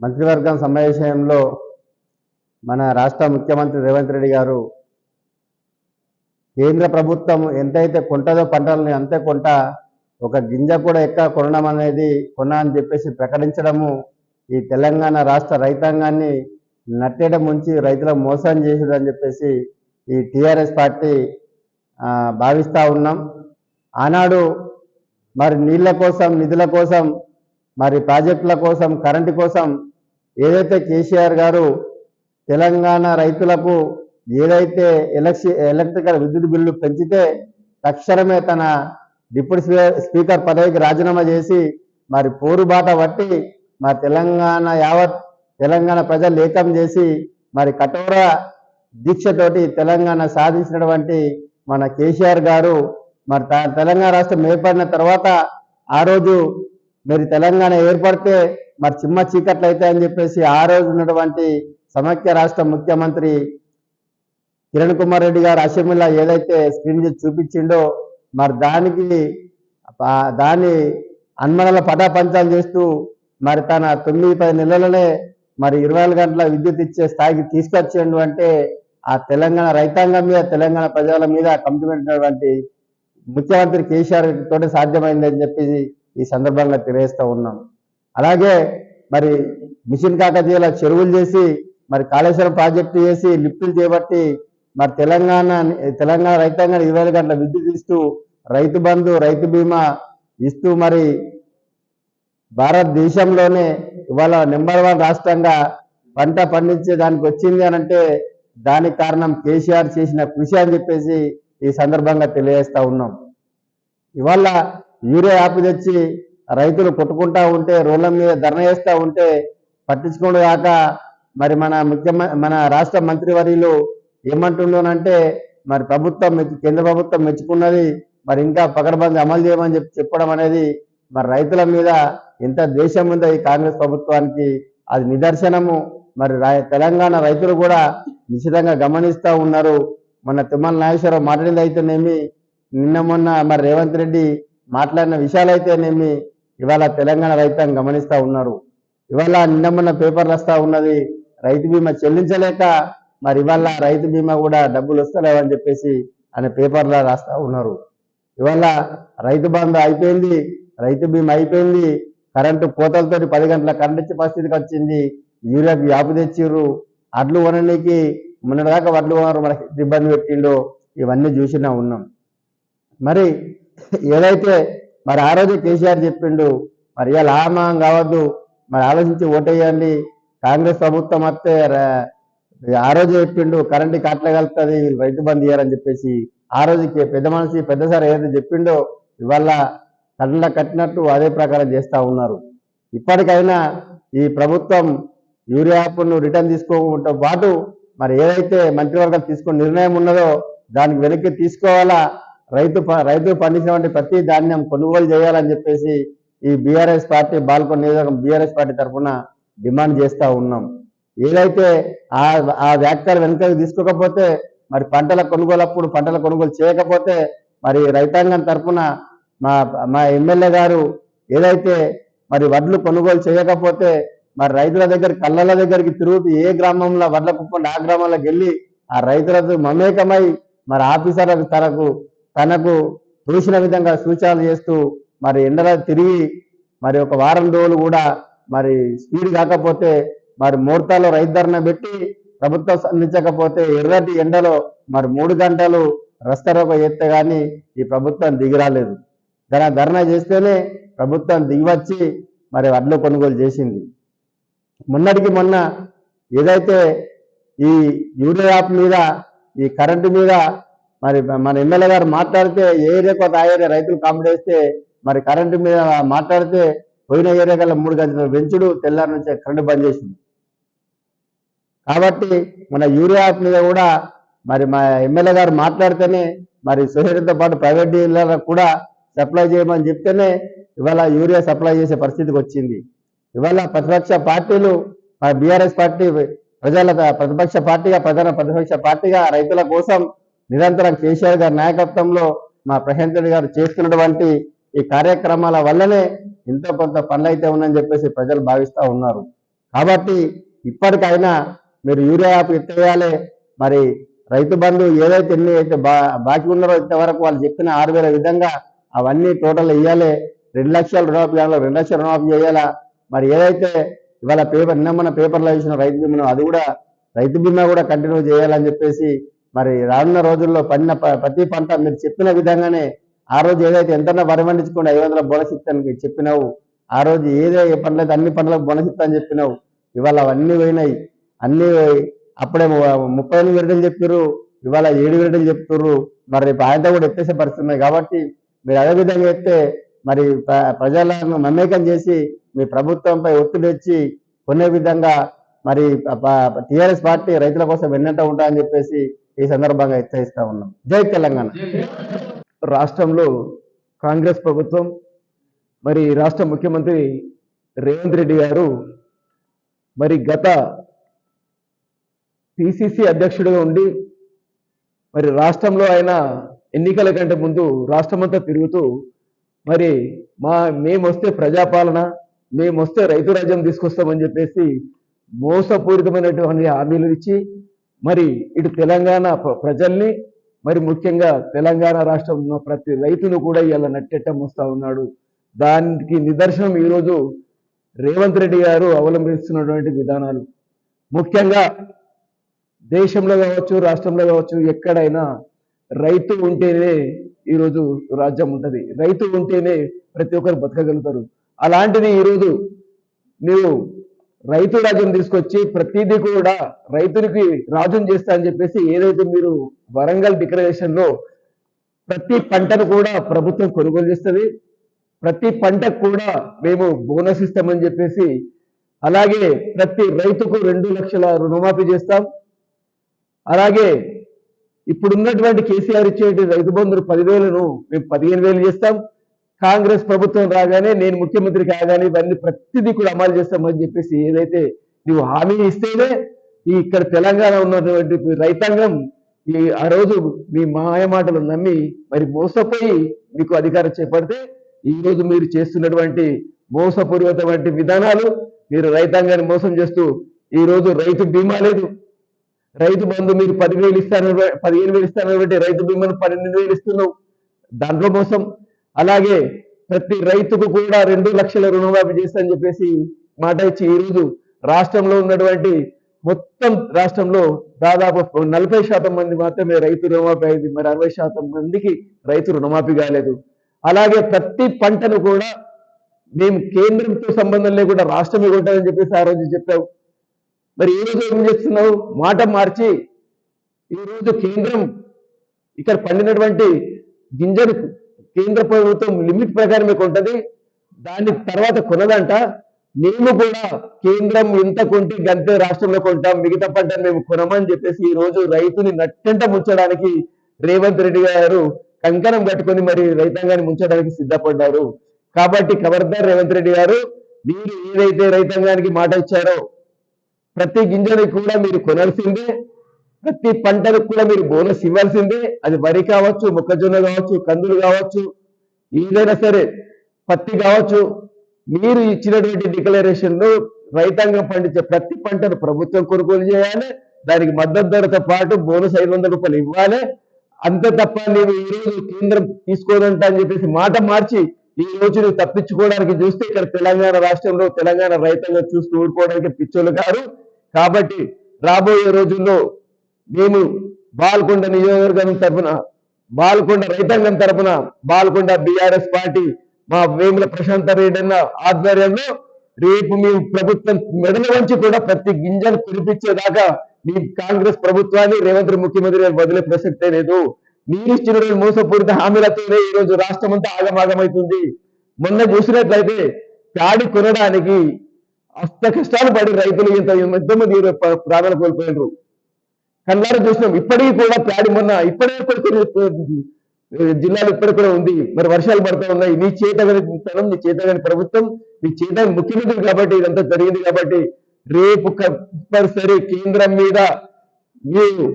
మంత్రివర్గం సమావేశంలో మన రాష్ట్ర ముఖ్యమంత్రి రేవంత్ రెడ్డి గారు కేంద్ర ప్రభుత్వం ఎంతైతే కొంటదో పంటలని అంతే కొంట, ఒక గింజ కూడా కొనడం అనేది అని చెప్పేసి ప్రకటించడము ఈ తెలంగాణ రాష్ట్ర రైతాంగాన్ని నట్టేట ముంచి రైతులకు మోసం చేసేది అని చెప్పేసి ఈ టీఆర్ఎస్ పార్టీ భావిస్తూ ఉన్నాం. ఆనాడు మరి నీళ్ల కోసం, నిధుల కోసం, మరి ప్రాజెక్టుల కోసం, కరెంటు కోసం ఏదైతే కేసీఆర్ గారు తెలంగాణ రైతులకు ఏదైతే ఎలక్ట్రికల్ విద్యుత్ బిల్లు పెంచితే తక్షణమే తన డిప్యూటీ స్పీకర్ పదవికి రాజీనామా చేసి మరి పోరుబాట పట్టి మరి తెలంగాణ ప్రజలు ఏకం చేసి మరి కఠోర దీక్షతోటి తెలంగాణ సాధించినటువంటి మన కేసీఆర్ గారు మరి తెలంగాణ రాష్ట్రం ఏర్పడిన తర్వాత ఆ రోజు మరి తెలంగాణ ఏర్పడితే మరి చిమ్మ చీకట్లు అవుతాయని చెప్పేసి ఆ రోజు ఉన్నటువంటి సమైక్య రాష్ట్ర ముఖ్యమంత్రి కిరణ్ కుమార్ రెడ్డి గారు అసెంబ్లీలో ఏదైతే స్క్రీన్ చేసి చూపించిండో మరి దాని అన్మనల పటాపంచాలు చేస్తూ మరి తన 9-10 నెలలనే మరి 24 గంటల విద్యుత్ ఇచ్చే స్థాయికి తీసుకొచ్చేండు అంటే ఆ తెలంగాణ రైతాంగం మీద, తెలంగాణ ప్రజల మీద కమిట్మెంట్ ఉన్నటువంటి ముఖ్యమంత్రి కేసీఆర్ తోటి సాధ్యమైందని చెప్పి ఈ సందర్భంగా తెలియజేస్తూ ఉన్నాం. అలాగే మరి మిషన్ కాకతీయల చెరువులు చేసి మరి కాళేశ్వరం ప్రాజెక్టు చేసి లిఫ్టులు చేపట్టి మరి తెలంగాణ రైతాంగాన్ని 24 గంటల విద్యుత్ ఇస్తూ రైతు బంధు, రైతు బీమా ఇస్తూ మరి భారతదేశంలోనే ఇవాళ నెంబర్ 1 రాష్ట్రంగా పంట పండించే దానికి వచ్చింది అని అంటే దానికి కారణం కేసీఆర్ చేసిన కృషి అని చెప్పేసి ఈ సందర్భంగా తెలియజేస్తూ ఉన్నాం. ఇవాళ యూరియా యాప్ తెచ్చి రైతులు కొట్టుకుంటా ఉంటే, రోడ్ల మీద ధర్నా చేస్తూ ఉంటే పట్టించుకోవడం కాక మరి మన రాష్ట్ర మంత్రివర్యులు ఏమంటుండోనంటే మరి కేంద్ర ప్రభుత్వం మెచ్చుకున్నది, మరి ఇంకా పకడ్బందీ అమలు చేయమని చెప్పడం అనేది మరి రైతుల మీద ఎంత ద్వేషం ఉందో ఈ కాంగ్రెస్ ప్రభుత్వానికి అది నిదర్శనము. మరి తెలంగాణ రైతులు కూడా నిశ్చితంగా గమనిస్తూ ఉన్నారు. మన తుమ్మల నాగేశ్వరరావు మాట్లాడింది అయితేనేమి, నిన్న మొన్న మరి రేవంత్ రెడ్డి మాట్లాడిన విషయాలైతేనేమి ఇవాళ తెలంగాణ రైతాంగం గమనిస్తూ ఉన్నారు. ఇవాళ నిన్న మొన్న పేపర్లు వస్తూ ఉన్నది, రైతు బీమా చెల్లించలేక మరి ఇవాళ రైతు బీమా కూడా డబ్బులు వస్తలేవని చెప్పేసి ఆయన పేపర్లో రాస్తూ ఉన్నారు. ఇవాళ రైతు బంధు అయిపోయింది, రైతు బీమా అయిపోయింది, కరెంటు కోతలతోటి 10 గంటల కరెంట్ ఇచ్చే పరిస్థితికి వచ్చింది, యూరియాకి యాపు తెచ్చిర్రు, అడ్లు కొనడానికి మొన్నటిదాకా వడ్లు కొనరు, మనకి ఇబ్బంది పెట్టిండో ఇవన్నీ చూసినా ఉన్నాం. మరి ఏదైతే మరి ఆ రోజు కేసీఆర్ చెప్పిండు, మరి ఇలా ఆమాం కావద్దు, మరి ఆలోచించి ఓటేయండి, కాంగ్రెస్ ప్రభుత్వం వస్తే ఆ రోజు చెప్పిండు కరెంటు కాట్లగలుగుతుంది, రైతు బంద్ ఇయ్యారని చెప్పేసి ఆ రోజుకి పెద్ద మనిషి పెద్దసారి ఏదైతే చెప్పిండో ఇవాళ కళ్ళ కట్టినట్టు అదే ప్రకారం చేస్తూ ఉన్నారు. ఇప్పటికైనా ఈ ప్రభుత్వం యూరియా యాప్ను రిటర్న్ తీసుకోవడంతో పాటు మరి ఏదైతే మంత్రివర్గం తీసుకున్న నిర్ణయం ఉన్నదో దానికి వెనక్కి తీసుకోవాలా, రైతు పండించినటువంటి ప్రతి ధాన్యం కొనుగోలు చేయాలని చెప్పేసి ఈ బీఆర్ఎస్ పార్టీ బాల్కొండ నియోజకవర్గం బీఆర్ఎస్ పార్టీ తరఫున డిమాండ్ చేస్తూ ఉన్నాం. ఏదైతే ఆ వ్యాఖ్యలు వెనకకి తీసుకోకపోతే మరి పంటల కొనుగోలు చేయకపోతే మరి రైతాంగం తరఫున మా ఎమ్మెల్యే గారు ఏదైతే మరి వడ్లు కొనుగోలు చేయకపోతే మరి రైతుల కళ్ళల దగ్గరికి తిరుగుతూ ఏ గ్రామంలో వడ్ల కుప్పండి ఆ గ్రామంలోకి వెళ్ళి ఆ రైతులతో మమేకమై మరి ఆఫీసర్లకు తనకు తోచిన విధంగా సూచనలు చేస్తూ మరి ఎండలో తిరిగి మరి ఒక వారం రోజులు కూడా మరి స్పీడ్ కాకపోతే మరి మోర్తాలో రైతు ధర్నా పెట్టి ప్రభుత్వం స్పందించకపోతే ఎర్రటి ఎండలో మరి 3 గంటలు రస్తారోకో చేస్తే కానీ ఈ ప్రభుత్వం దిగిరాలేదు. ధర్నా చేస్తేనే ప్రభుత్వం దిగివచ్చి మరి వడ్లు కొనుగోలు చేసింది. మొన్నటికి మొన్న ఏదైతే ఈ యూరియా యాప్ మీద, ఈ కరెంటు మీద మరి మన ఎమ్మెల్యే గారు మాట్లాడితే ఏ ఏరియా కొత్త ఆ ఏరియా రైతులు కాంపిట్ చేస్తే మరి కరెంటు మీద మాట్లాడితే పోయిన ఏరియా కల్లా 3 గంటలు పెంచుడు, తెల్లారి నుంచే కరెంటు బంద్ చేసింది. కాబట్టి మన యూరియా యాప్ మీద కూడా మరి మా ఎమ్మెల్యే గారు మాట్లాడితేనే మరి సొసైటీతో పాటు ప్రైవేట్ డీలర్లకు కూడా సప్లై చేయమని చెప్తేనే ఇవాళ యూరియా సప్లై చేసే పరిస్థితికి వచ్చింది. ఇవాళ ప్రతిపక్ష పార్టీలు బీఆర్ఎస్ పార్టీ ప్రధాన ప్రతిపక్ష పార్టీగా రైతుల కోసం నిరంతరం కేసీఆర్ గారి నాయకత్వంలో మా ప్రశాంత్ రెడ్డి గారు చేస్తున్నటువంటి ఈ కార్యక్రమాల వల్లనే ఎంతో కొంత పనులు అయితే ఉందని చెప్పేసి ప్రజలు భావిస్తూ ఉన్నారు. కాబట్టి ఇప్పటికైనా మీరు యూరియా యాప్ ఎత్తేయాలి. మరి రైతు బంధు ఏదైతే ఎన్ని అయితే బాకీ ఉన్నారో ఇంతవరకు వాళ్ళు చెప్పిన 6,000 విధంగా అవన్నీ టోటల్ ఇవ్వాలి. 2 లక్షల రుణమాఫీ చేయాలి, 2 లక్షల రుణమాఫీ చేయాలా. మరి ఏదైతే ఇవాళ నిన్న మన పేపర్లో వేసిన రైతు బీమా అది కూడా రైతు బీమా కూడా కంటిన్యూ చేయాలని చెప్పేసి మరి రానున్న రోజుల్లో ప్రతి పంట మీరు చెప్పిన విధంగానే ఆ రోజు ఏదైతే ఎంతన్నా వరి పండించుకోండి 500 బోనస్ ఇస్తానికి చెప్పినావు. ఆ రోజు ఏ పంటలైతే అన్ని పంటలకు బోనస్ ఇస్తా అని చెప్పినావు. ఇవాళ అవన్నీ పోయినాయి. అన్ని అప్పుడే 38 విడతలు చెప్పారు, ఇవాళ 7 విడతలు చెప్తున్నారు. మరి రేపు ఆయనతో కూడా ఎత్తేసే పరిస్థితి ఉన్నాయి. కాబట్టి మీరు అదే విధంగా ఎత్తే మరి ప్రజలను మమేకం చేసి మీ ప్రభుత్వంపై ఒత్తిడి తెచ్చి కొనే విధంగా మరి టీఆర్ఎస్ పార్టీ రైతుల కోసం వెన్నట్ట ఉంటాయని చెప్పేసి ఈ సందర్భంగా హెచ్చరిస్తా ఉన్నాం. జై తెలంగాణ. రాష్ట్రంలో కాంగ్రెస్ ప్రభుత్వం మరి రాష్ట్ర ముఖ్యమంత్రి రేవంత్ రెడ్డి గారు మరి గత పిసిసి అధ్యక్షుడిగా ఉండి మరి రాష్ట్రంలో ఆయన ఎన్నికల కంటే ముందు రాష్ట్రమంతా తిరుగుతూ మరి మేమొస్తే ప్రజాపాలన, మేమొస్తే రైతు రాజ్యం తీసుకొస్తామని చెప్పేసి మోసపూరితమైనటువంటి హామీలు ఇచ్చి మరి ఇటు తెలంగాణ ప్రజల్ని మరి ముఖ్యంగా తెలంగాణ రాష్ట్రంలో ప్రతి రైతును కూడా ఇలా నట్టెట్టం వస్తూ ఉన్నాడు. దానికి నిదర్శనం ఈరోజు రేవంత్ రెడ్డి గారు అవలంబిస్తున్నటువంటి విధానాలు. ముఖ్యంగా దేశంలో కావచ్చు, రాష్ట్రంలో కావచ్చు, ఎక్కడైనా రైతు ఉంటేనే ఈరోజు రాజ్యం ఉంటుంది, రైతు ఉంటేనే ప్రతి ఒక్కరు బతకగలుగుతారు. అలాంటిది ఈరోజు నీవు రైతు రాజ్యం తీసుకొచ్చి ప్రతిదీ కూడా రైతునికి రాజ్యం చేస్తా అని చెప్పేసి ఏదైతే మీరు వరంగల్ డిక్లరేషన్ లో ప్రతి పంటను కూడా ప్రభుత్వం కొనుగోలు చేస్తుంది, ప్రతి పంటకు కూడా మేము బోనస్ ఇస్తామని చెప్పేసి, అలాగే ప్రతి రైతుకు 2 లక్షల రుణమాఫీ చేస్తాం. అలాగే ఇప్పుడున్నటువంటి కేసీఆర్ ఇచ్చేటి రైతు బంధువులు 10,000ను మేము 15,000 చేస్తాం. కాంగ్రెస్ ప్రభుత్వం రాగానే నేను ముఖ్యమంత్రి కాగానే ఇవన్నీ ప్రతిదీ కూడా అమలు చేస్తామని చెప్పేసి ఏదైతే నువ్వు హామీ ఇస్తేనే ఇక్కడ తెలంగాణ ఉన్నటువంటి రైతాంగం ఆ రోజు మీ మాయమాటలు నమ్మి మరి మోసపోయి మీకు అధికారం చేపడితే ఈ రోజు మీరు చేస్తున్నటువంటి మోసపూరితమైన విధానాలు, మీరు రైతాంగాన్ని మోసం చేస్తూ ఈ రోజు రైతు బీమా లేదు, రైతు బంధు మీరు 10,000 ఇస్తాను 15,000 ఇస్తాను బట్టి రైతు బీమాను 12,000 ఇస్తున్నావు, దాంట్లో మోసం. అలాగే ప్రతి రైతుకు కూడా 2 లక్షల రుణమాఫీ చేస్తానని చెప్పేసి మాట ఇచ్చి ఈరోజు రాష్ట్రంలో ఉన్నటువంటి మొత్తం రాష్ట్రంలో దాదాపు 40% మంది మాత్రమే రైతు రుణమాఫీ అయింది, మరి 60% మందికి రైతు రుణమాఫీ కాలేదు. అలాగే ప్రతి పంటను కూడా మేము కేంద్రంతో సంబంధం లేకుండా రాష్ట్రమే కొంటామని చెప్పేసి ఆ రోజు చెప్పావు. మరి ఈ రోజు ఏం చేస్తున్నావు? మాట మార్చి ఈరోజు కేంద్రం ఇక్కడ పండినటువంటి గింజలు కేంద్ర ప్రభుత్వం లిమిట్ ప్రకారమే కొంటది, దాని తర్వాత కొనదంట. మేము కూడా కేంద్రం ఎంత కొంటే గంతే రాష్ట్రంలో కొంటాం, మిగతా పంటను మేము కొనమని చెప్పేసి ఈ రోజు రైతుని నట్టంట ముంచడానికి రేవంత్ రెడ్డి గారు కంకణం కట్టుకొని మరి రైతాంగాన్ని ముంచడానికి సిద్ధపడ్డారు. కాబట్టి ఖబర్దార్ రేవంత్ రెడ్డి గారు, మీరు ఏదైతే రైతాంగానికి మాట ఇచ్చారో ప్రతి గింజని కూడా మీరు కొనాల్సిందే, ప్రతి పంటలకు కూడా మీరు బోనస్ ఇవ్వాల్సిందే. అది వరి కావచ్చు, మొక్కజొన్న కావచ్చు, కందులు కావచ్చు, ఏదైనా సరే పత్తి కావచ్చు. మీరు ఇచ్చినటువంటి డిక్లరేషన్ లో రైతాంగం పండించే ప్రతి పంటను ప్రభుత్వం కొనుగోలు చేయాలి, దానికి మద్దతు ధరతో పాటు బోనస్ 500 రూపాయలు ఇవ్వాలి. అంతే తప్ప నేను ఈ రోజు కేంద్రం తీసుకోదంట అని చెప్పేసి మాట మార్చి ఈ రోజు నువ్వు తప్పించుకోవడానికి చూస్తే ఇక్కడ తెలంగాణ రాష్ట్రంలో తెలంగాణ రైతాంగం చూస్తూ ఊడుకోవడానికి పిచ్చోళ్ళు కాదు. కాబట్టి రాబోయే రోజుల్లో మేము బాల్కొండ నియోజకవర్గం తరఫున, బాల్కొండ రైతాంగం తరఫున, బాల్కొండ బీఆర్ఎస్ పార్టీ మా వేముల ప్రశాంత్ రెడ్డి అన్న ఆధ్వర్యంలో రేపు మేము ప్రభుత్వం మెడల నుంచి కూడా ప్రతి గింజను కురిపించేదాకా మీ కాంగ్రెస్ ప్రభుత్వాన్ని రేవంత్ ముఖ్యమంత్రి గారు వదిలే ప్రసక్తే లేదు. మీరు ఇచ్చిన మోసపూరిత హామీలతోనే ఈ రోజు రాష్ట్రం అంతా ఆగమాగమవుతుంది. మొన్న చూసినట్లయితే ప్యాడి కొనడానికి అస్త కష్టాలు పడి రైతులు ఎంతమంది ప్రాణాలు కోల్పోయినారు, కళ్ళారా చూసినాం. ఇప్పటికీ కూడా ప్యాడి మొన్న జిల్లాలు ఇప్పటికి కూడా ఉంది. మరి వర్షాలు పడుతూ ఉన్నాయి. నీ చేతగాని తనం, నీ చేతగాని ప్రభుత్వం, నీ చేతగాని ముఖ్యమంత్రి కాబట్టి ఇదంతా జరిగింది. కాబట్టి రేపు కంపల్సరీ కేంద్రం మీద మీరు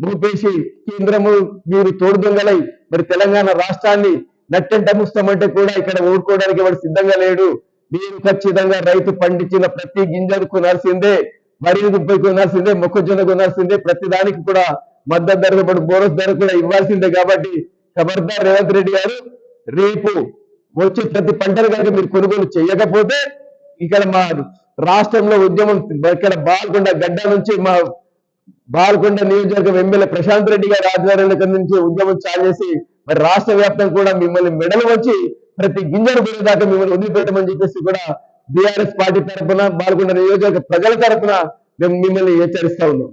మోపేసి కేంద్రము మీరు తోడు దొంగలై మరి తెలంగాణ రాష్ట్రాన్ని నట్టంట ముస్తామంటే కూడా ఇక్కడ ఓడుకోవడానికి వాడు సిద్ధంగా లేడు. మీరు ఖచ్చితంగా రైతు పండించిన ప్రతి గింజను కొనాల్సిందే, వరి దుబ్బై కొనాల్సిందే, మొక్కజొన్న కొనాల్సిందే, ప్రతి దానికి కూడా మద్దతు ధర పాటు బోనస్ ధర కూడా ఇవ్వాల్సిందే. కాబట్టి ఖబర్దార్ రేవంత్ రెడ్డి గారు, రేపు వచ్చే ప్రతి పంటను కనుక మీరు కొనుగోలు చేయకపోతే ఇక్కడ మా రాష్ట్రంలో ఉద్యమం, ఇక్కడ బాల్కొండ గడ్డ నుంచి మా బాల్కొండ నియోజకవర్గం ఎమ్మెల్యే ప్రశాంత్ రెడ్డి గారి ఆధ్వర్యంలో నుంచి ఉద్యమం చాలు చేసి మరి రాష్ట్ర వ్యాప్తంగా కూడా మిమ్మల్ని మెడలు వచ్చి ప్రతి గింజను దాకా మిమ్మల్ని వదిలిపెట్టమని చెప్పేసి కూడా బీఆర్ఎస్ పార్టీ తరఫున, బాల్కొండ నియోజకవర్గ ప్రజల తరఫున మేము మిమ్మల్ని హెచ్చరిస్తా ఉన్నాం.